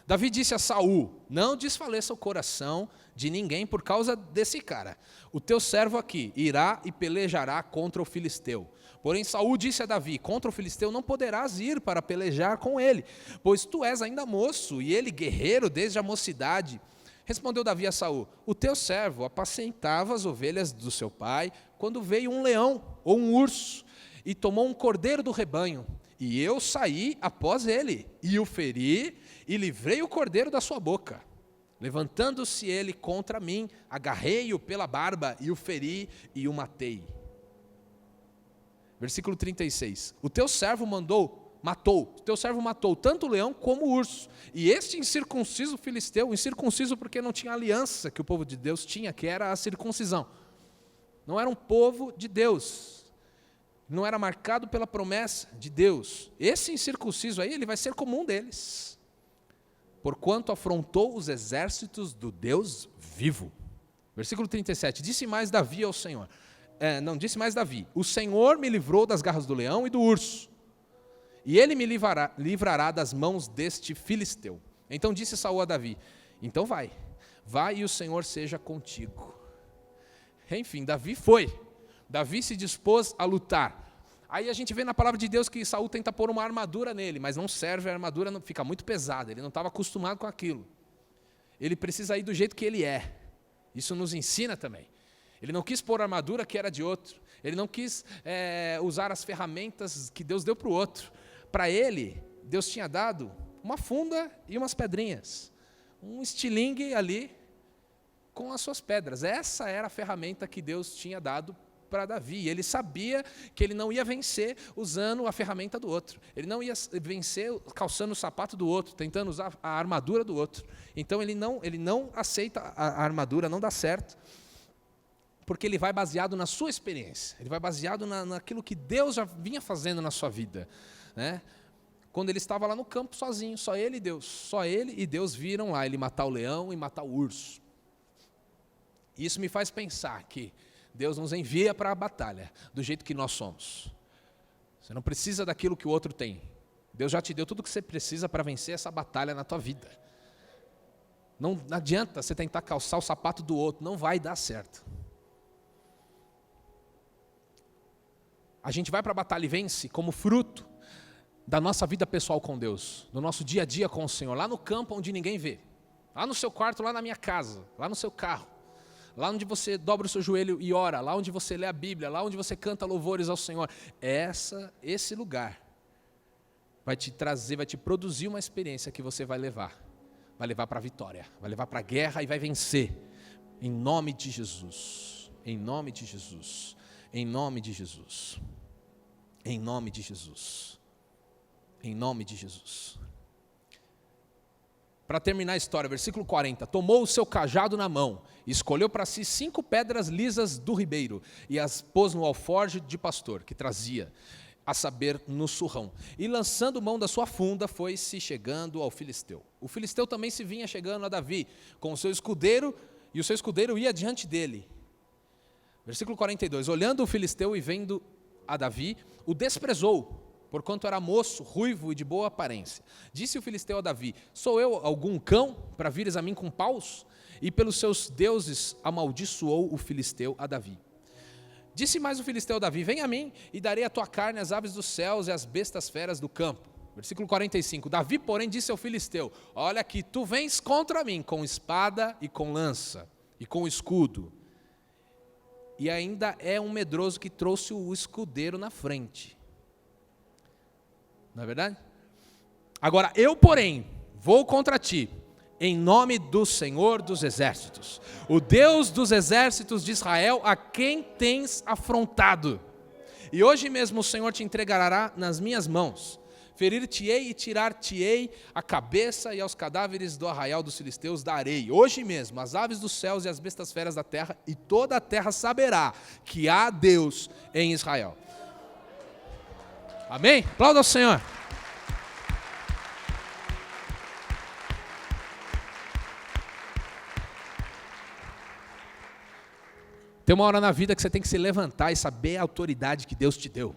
Davi disse a Saul: não desfaleça o coração de ninguém por causa desse cara. O teu servo aqui irá e pelejará contra o filisteu. Porém Saul disse a Davi: contra o filisteu não poderás ir para pelejar com ele, pois tu és ainda moço e ele guerreiro desde a mocidade. Respondeu Davi a Saul: o teu servo apacentava as ovelhas do seu pai, quando veio um leão ou um urso e tomou um cordeiro do rebanho. E eu saí após ele, e o feri, e livrei o cordeiro da sua boca. Levantando-se ele contra mim, agarrei-o pela barba, e o feri, e o matei. Versículo 36. O teu servo matou tanto o leão como o urso. E este incircunciso filisteu, incircunciso porque não tinha aliança que o povo de Deus tinha, que era a circuncisão. Não era um povo de Deus. Não era marcado pela promessa de Deus. Esse incircunciso aí, ele vai ser como um deles. Porquanto afrontou os exércitos do Deus vivo. Versículo 37. Disse mais Davi ao Senhor. Disse mais Davi: o Senhor me livrou das garras do leão e do urso. E ele me livrará das mãos deste filisteu. Então disse Saul a Davi: então vai e o Senhor seja contigo. Enfim, Davi foi. Davi se dispôs a lutar. Aí a gente vê na palavra de Deus que Saul tenta pôr uma armadura nele, mas não serve, a armadura fica muito pesada, ele não estava acostumado com aquilo. Ele precisa ir do jeito que ele é. Isso nos ensina também. Ele não quis pôr a armadura que era de outro. Ele não quis usar as ferramentas que Deus deu para o outro. Para ele, Deus tinha dado uma funda e umas pedrinhas. Um estilingue ali com as suas pedras. Essa era a ferramenta que Deus tinha dado para Davi. Ele sabia que ele não ia vencer usando a ferramenta do outro. Ele não ia vencer calçando o sapato do outro, tentando usar a armadura do outro. Então ele não aceita a armadura, não dá certo, porque ele vai baseado na sua experiência. Ele vai baseado naquilo que Deus já vinha fazendo na sua vida, né? Quando ele estava lá no campo sozinho, só ele e Deus viram lá ele matar o leão e matar o urso. Isso me faz pensar que Deus nos envia para a batalha do jeito que nós somos. Você não precisa daquilo que o outro tem. Deus já te deu tudo o que você precisa para vencer essa batalha na tua vida. Não adianta você tentar calçar o sapato do outro, não vai dar certo. A gente vai para a batalha e vence como fruto da nossa vida pessoal com Deus, do nosso dia a dia com o Senhor, lá no campo onde ninguém vê, lá no seu quarto, lá na minha casa, lá no seu carro. Lá onde você dobra o seu joelho e ora, lá onde você lê a Bíblia, lá onde você canta louvores ao Senhor. Esse lugar vai te trazer, vai te produzir uma experiência que você vai levar para a vitória, vai levar para a guerra e vai vencer, em nome de Jesus, em nome de Jesus, em nome de Jesus, em nome de Jesus, em nome de Jesus. Para terminar a história, versículo 40, tomou o seu cajado na mão, escolheu para si 5 pedras lisas do ribeiro, e as pôs no alforje de pastor, que trazia, a saber, no surrão. E lançando mão da sua funda, foi-se chegando ao filisteu. O filisteu também se vinha chegando a Davi, com o seu escudeiro, e o seu escudeiro ia diante dele. Versículo 42, olhando o filisteu e vendo a Davi, o desprezou, porquanto era moço, ruivo e de boa aparência. Disse o filisteu a Davi: sou eu algum cão, para vires a mim com paus? E pelos seus deuses amaldiçoou o filisteu a Davi. Disse mais o filisteu a Davi: vem a mim, e darei a tua carne às aves dos céus e às bestas feras do campo. Versículo 45, Davi, porém, disse ao filisteu: olha aqui, tu vens contra mim com espada e com lança, e com escudo. E ainda é um medroso que trouxe o escudeiro na frente. Não é verdade? Agora, eu, porém, vou contra ti, em nome do Senhor dos exércitos, o Deus dos exércitos de Israel, a quem tens afrontado. E hoje mesmo o Senhor te entregará nas minhas mãos. Ferir-te-ei e tirar-te-ei a cabeça, e aos cadáveres do arraial dos filisteus darei, hoje mesmo, as aves dos céus e as bestas feras da terra, e toda a terra saberá que há Deus em Israel. Amém? Aplauda ao Senhor. Tem uma hora na vida que você tem que se levantar e saber a autoridade que Deus te deu.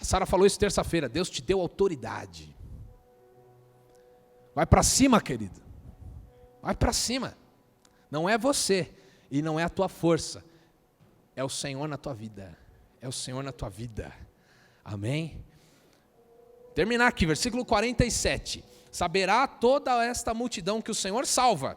A Sara falou isso terça-feira, Deus te deu autoridade. Vai para cima, querido. Vai para cima. Não é você e não é a tua força. É o Senhor na tua vida. É o Senhor na tua vida. Amém? Terminar aqui, versículo 47. Saberá toda esta multidão que o Senhor salva,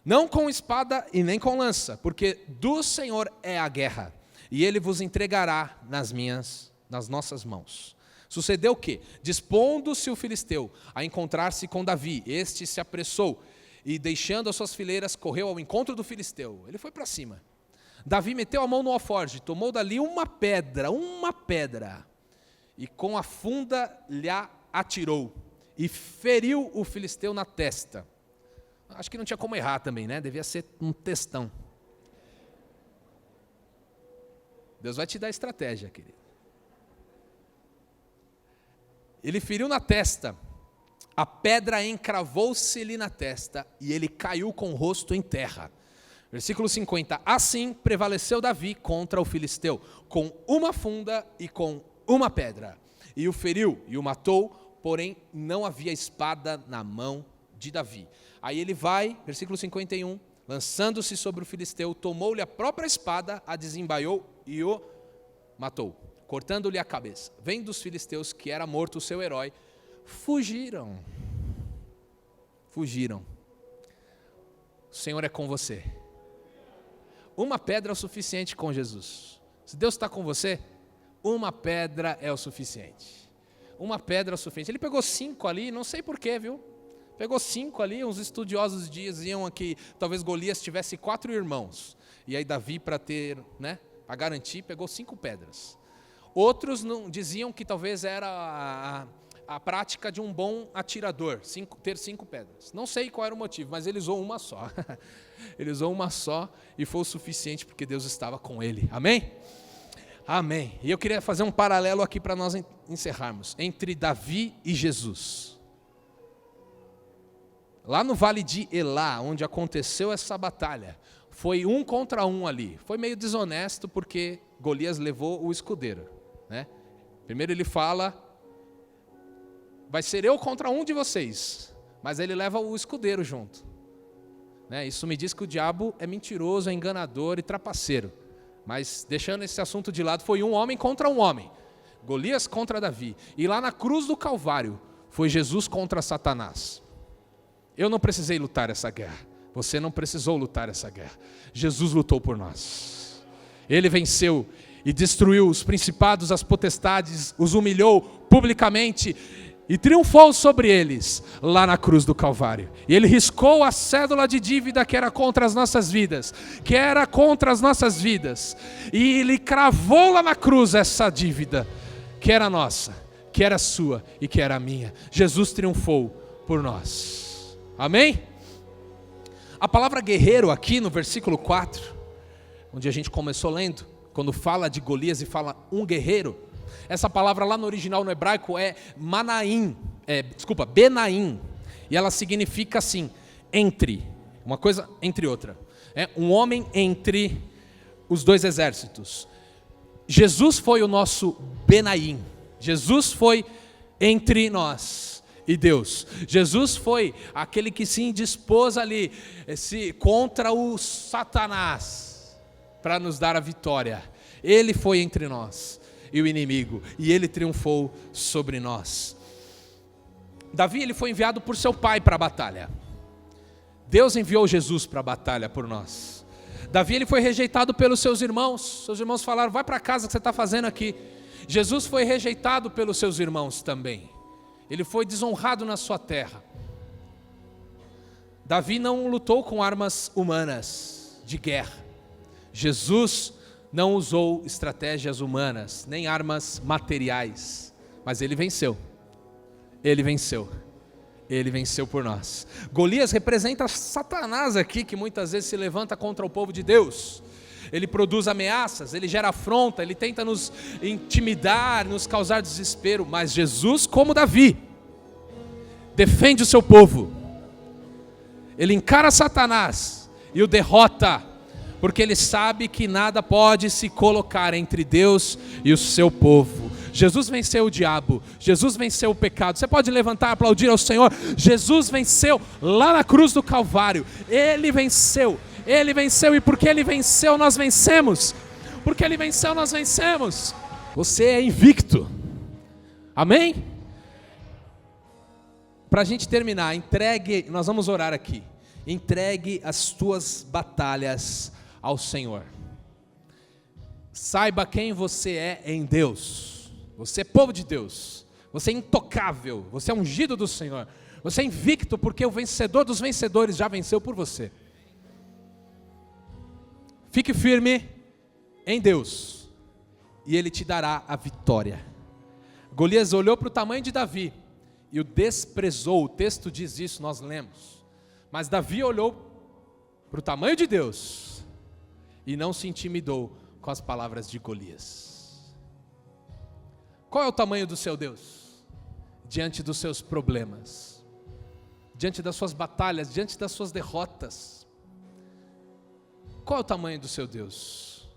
não com espada e nem com lança, porque do Senhor é a guerra, e Ele vos entregará nas nossas mãos. Sucedeu o quê? Dispondo-se o filisteu a encontrar-se com Davi, este se apressou, e deixando as suas fileiras, correu ao encontro do filisteu. Ele foi para cima. Davi meteu a mão no alforje, tomou dali uma pedra, e com a funda lhe atirou, e feriu o filisteu na testa. Acho que não tinha como errar também, né? Devia ser um textão. Deus vai te dar estratégia, querido. Ele feriu na testa, a pedra encravou-se-lhe na testa, e ele caiu com o rosto em terra. Versículo 50. Assim prevaleceu Davi contra o filisteu, com uma funda e com uma pedra. E o feriu e o matou, porém não havia espada na mão de Davi. Aí ele vai, versículo 51, lançando-se sobre o filisteu, tomou-lhe a própria espada, a desembaiou e o matou, cortando-lhe a cabeça. Vendo dos filisteus que era morto o seu herói, fugiram. O Senhor é com você. Uma pedra é o suficiente com Jesus. Se Deus está com você, uma pedra é o suficiente. Uma pedra é o suficiente. Ele pegou 5 ali, não sei porquê, viu? Pegou 5 ali, uns estudiosos diziam que talvez Golias tivesse 4 irmãos. E aí Davi, para ter, né, para garantir, pegou 5 pedras. Outros não, diziam que talvez era a prática de um bom atirador, ter 5 pedras. Não sei qual era o motivo, mas ele usou uma só. Ele usou uma só e foi o suficiente porque Deus estava com ele. Amém? Amém. E eu queria fazer um paralelo aqui para nós encerrarmos, entre Davi e Jesus. Lá no Vale de Elá, onde aconteceu essa batalha, foi 1 contra 1 ali. Foi meio desonesto porque Golias levou o escudeiro, né? Primeiro ele fala, vai ser eu contra um de vocês, mas ele leva o escudeiro junto, né? Isso me diz que o diabo é mentiroso, é enganador e trapaceiro. Mas deixando esse assunto de lado, foi um homem contra um homem. Golias contra Davi. E lá na cruz do Calvário, foi Jesus contra Satanás. Eu não precisei lutar essa guerra. Você não precisou lutar essa guerra. Jesus lutou por nós. Ele venceu e destruiu os principados, as potestades, os humilhou publicamente e triunfou sobre eles lá na cruz do Calvário. E ele riscou a cédula de dívida que era contra as nossas vidas, e ele cravou lá na cruz essa dívida que era nossa, que era sua e que era minha. Jesus triunfou por nós. Amém? A palavra guerreiro aqui no versículo 4, onde a gente começou lendo, quando fala de Golias e fala um guerreiro, essa palavra lá no original no hebraico é Benaim, e ela significa assim, entre, uma coisa entre outra, um homem entre os dois exércitos. Jesus foi o nosso Benaim, Jesus foi entre nós e Deus. Jesus foi aquele que se indispôs ali contra o Satanás para nos dar a vitória. Ele foi entre nós e o inimigo, e ele triunfou sobre nós. Davi, ele foi enviado por seu pai para a batalha. Deus enviou Jesus para a batalha por nós. Davi, ele foi rejeitado pelos seus irmãos falaram, vai para casa, o que você está fazendo aqui? Jesus foi rejeitado pelos seus irmãos também. Ele foi desonrado na sua terra. Davi não lutou com armas humanas de guerra. Jesus não usou estratégias humanas, nem armas materiais, mas ele venceu. Ele venceu. Ele venceu por nós. Golias representa Satanás aqui, que muitas vezes se levanta contra o povo de Deus. Ele produz ameaças, ele gera afronta, ele tenta nos intimidar, nos causar desespero. Mas Jesus, como Davi, defende o seu povo. Ele encara Satanás e o derrota, porque ele sabe que nada pode se colocar entre Deus e o seu povo. Jesus venceu o diabo, Jesus venceu o pecado. Você pode levantar e aplaudir ao Senhor. Jesus venceu lá na cruz do Calvário. Ele venceu, e porque Ele venceu, nós vencemos. Porque Ele venceu, nós vencemos. Você é invicto, amém? Para a gente terminar, entregue, nós vamos orar aqui. Entregue as tuas batalhas ao Senhor. Saiba quem você é em Deus. Você é povo de Deus, você é intocável, você é ungido do Senhor, você é invicto porque o vencedor dos vencedores já venceu por você. Fique firme em Deus e Ele te dará a vitória. Golias olhou para o tamanho de Davi e o desprezou, o texto diz isso, nós lemos. Mas Davi olhou para o tamanho de Deus e não se intimidou com as palavras de Golias. Qual é o tamanho do seu Deus? Diante dos seus problemas, diante das suas batalhas, diante das suas derrotas. Qual é o tamanho do seu Deus?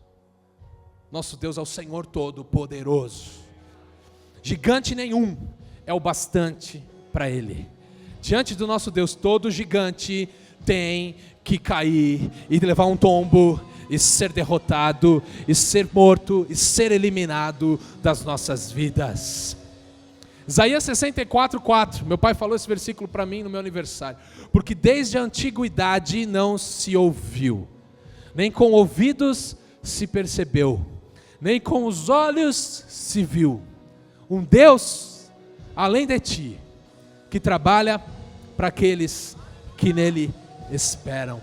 Nosso Deus é o Senhor Todo-Poderoso. Gigante nenhum é o bastante para Ele. Diante do nosso Deus, todo gigante tem que cair e levar um tombo, e ser derrotado, e ser morto, e ser eliminado das nossas vidas. Isaías 64:4, meu pai falou esse versículo para mim no meu aniversário. Porque desde a antiguidade não se ouviu, nem com ouvidos se percebeu, nem com os olhos se viu, um Deus além de ti, que trabalha para aqueles que nele esperam.